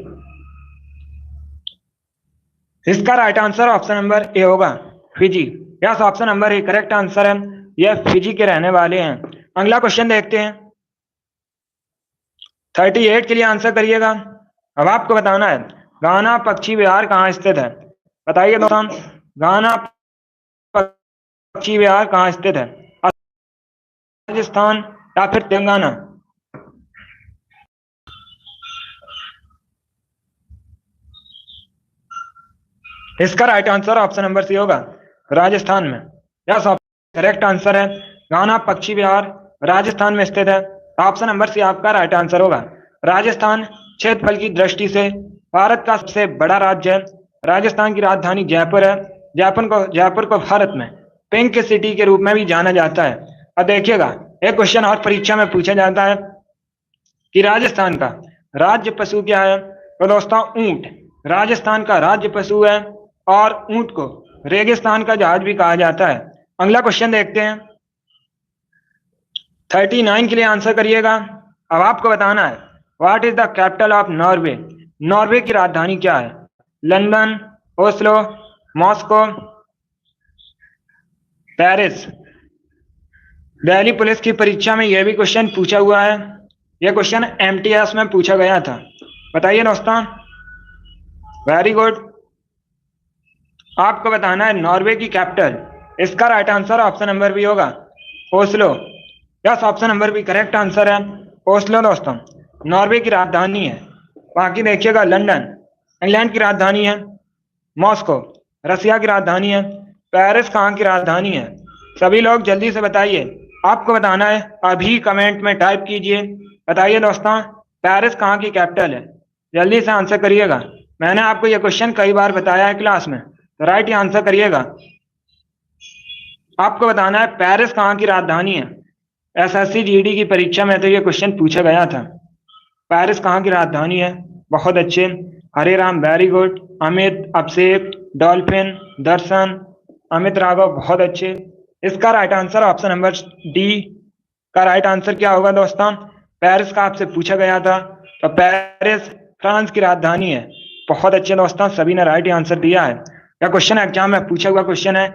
इसका right answer option number A होगा, Fiji. Yes, option number A correct answer है, यह फिजी के रहने वाले हैं। अगला क्वेश्चन देखते हैं। 38 के लिए आंसर करिएगा। अब आपको बताना है गाना पक्षी विहार कहाँ स्थित है? बताइए दोस्तों, गाना पक्षी विहार कहाँ स्थित है? राजस्थान या फिर तेलंगाना? इसका right answer option number C होगा, राजस्थान में। यस, करेक्ट आंसर है, गाना पक्षी विहार राजस्थान में स्थित है। ऑप्शन नंबर सी आपका राइट आंसर होगा। राजस्थान क्षेत्रफल की दृष्टि से भारत का सबसे बड़ा राज्य है। राजस्थान की राजधानी जयपुर है। जयपुर को भारत में पिंक सिटी के रूप में भी जाना जाता है। अब देखिएगा एक क्वेश्चन और परीक्षा में पूछा जाता है कि राजस्थान का राज्य पशु क्या है? तो दोस्तों ऊंट राजस्थान का राज्य पशु है, और ऊंट को रेगिस्तान का जहाज भी कहा जाता है। अगला क्वेश्चन देखते हैं। 39 के लिए आंसर करिएगा। अब आपको बताना है what is the capital of Norway? Norway की राजधानी क्या है? London, Oslo, Moscow, Paris? Delhi police की परीक्षा में यह भी क्वेश्चन पूछा हुआ है। यह क्वेश्चन एमटीएस में पूछा गया था। बताइए दोस्तों। वेरी गुड, आपको बताना है नॉर्वे की कैपिटल। इसका right answer option number B होगा, Oslo. Yes, option number B correct answer है, ओस्लो दोस्तों नॉर्वे की राजधानी है। बाकी देखिएगा लंदन इंग्लैंड की राजधानी है, मॉस्को रसिया की राजधानी है, पेरिस कहाँ की राजधानी है? सभी लोग जल्दी से बताइए, आपको बताना है, अभी कमेंट में टाइप कीजिए। बताइए दोस्तों पेरिस कहाँ की कैपिटल है? जल्दी से आंसर करिएगा। मैंने आपको ये क्वेश्चन कई बार बताया है क्लास में, तो राइट आंसर करिएगा। आपको बताना है पेरिस कहाँ की राजधानी है। एसएससी जीडी की परीक्षा में तो ये क्वेश्चन पूछा गया था। पेरिस कहाँ की राजधानी है? बहुत अच्छे, हरे राम, वेरी गुड। अमित, अभिषेक, डॉल्फिन, दर्शन, अमित राघव, बहुत अच्छे। इसका right answer option number D का राइट आंसर क्या होगा दोस्तों? पेरिस का आपसे पूछा गया था, तो पेरिस फ्रांस की राजधानी है। बहुत अच्छे दोस्तों, सभी ने राइट आंसर दिया है। यह क्वेश्चन एग्जाम में पूछा हुआ क्वेश्चन है।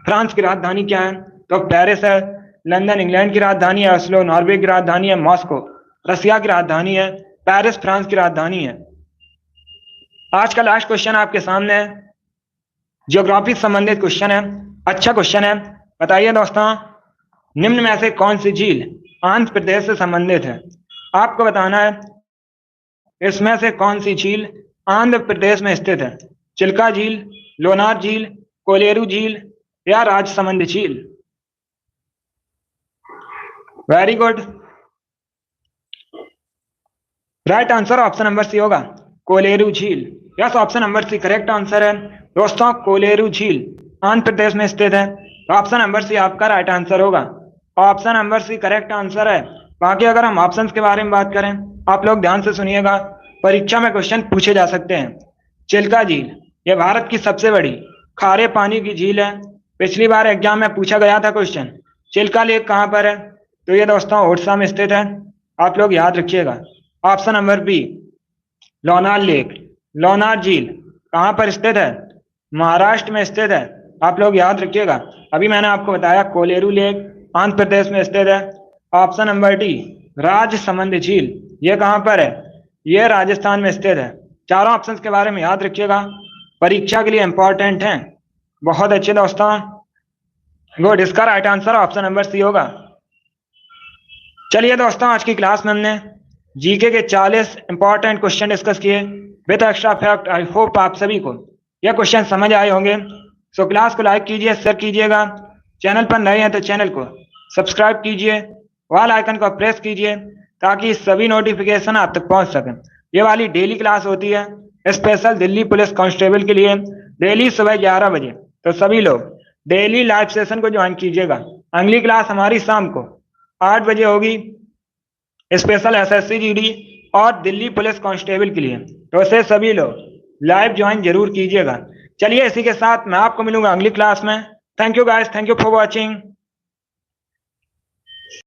फ्रांस की राजधानी क्या है? तो पेरिस है। लंदन इंग्लैंड की राजधानी है। ऑस्लो नॉर्वे की राजधानी है। मॉस्को रसिया की राजधानी है। पेरिस फ्रांस की राजधानी है। आज का लास्ट क्वेश्चन आपके सामने है, ज्योग्राफी संबंधित क्वेश्चन है। अच्छा क्वेश्चन है। बताइए दोस्तों, निम्न में से कौन सी झील आंध्र प्रदेश से संबंधित है? आपको बताना है इसमें से कौन सी झील आंध्र प्रदेश में स्थित है। चिल्का झील, लोनार झील, कोलेरू झील या राजसमंद झील? Very good, right answer option number C होगा, कोलेरू झील। Yes, option number C correct answer है दोस्तों। कोलेरू झील आंध्र प्रदेश में स्थित है, तो ऑप्शन नंबर सी आपका राइट आंसर होगा। Option number C correct answer है। बाकी अगर हम ऑप्शंस के बारे में बात करें, आप लोग ध्यान से सुनिएगा, परीक्षा में क्वेश्चन पूछे जा सकते हैं। चिल्का झील यह भारत की सबसे बड़ी खारे पानी की झील है। पिछली बार एग्जाम में पूछा गया था क्वेश्चन, चिल्का लेक कहाँ पर है? तो ये दोस्तों ओडिशा में स्थित है, आप लोग याद रखिएगा। Option number B, Lonar lake, Lonar झील कहाँ पर स्थित है? महाराष्ट्र में स्थित है, आप लोग याद रखिएगा। अभी मैंने आपको बताया कोलेरू लेक आंध्र प्रदेश में स्थित है। ऑप्शन नंबर डी, राजसमंद झील, ये कहाँ पर है? ये राजस्थान में स्थित है। चारों ऑप्शंस के बारे में याद रखिएगा, परीक्षा के लिए इंपॉर्टेंट हैं। बहुत अच्छे दोस्तों, गुड। इसका right answer option number C होगा। चलिए दोस्तों, आज की क्लास में हमने जीके के 40 इंपॉर्टेंट क्वेश्चन डिस्कस किए with extra fact. I hope आप सभी को यह क्वेश्चन समझ आए होंगे। सो क्लास को लाइक कीजिए, शेयर कीजिएगा। चैनल पर नए हैं तो चैनल को सब्सक्राइब कीजिए, ऑल आइकन को प्रेस कीजिए ताकि सभी नोटिफिकेशन आप तक पहुंच सकें। ये वाली डेली क्लास होती है स्पेशल दिल्ली पुलिस कांस्टेबल के लिए, डेली सुबह 11 बजे। तो सभी लोग डेली लाइव सेशन को ज्वाइन कीजिएगा। अगली क्लास हमारी शाम को 8 बजे होगी, स्पेशल एसएससी जीडी और दिल्ली पुलिस कांस्टेबल के लिए। तो ऐसे सभी लोग लाइव ज्वाइन जरूर कीजिएगा। चलिए, इसी के साथ मैं आपको मिलूंगा अगली क्लास में। Thank you guys, thank you for watching.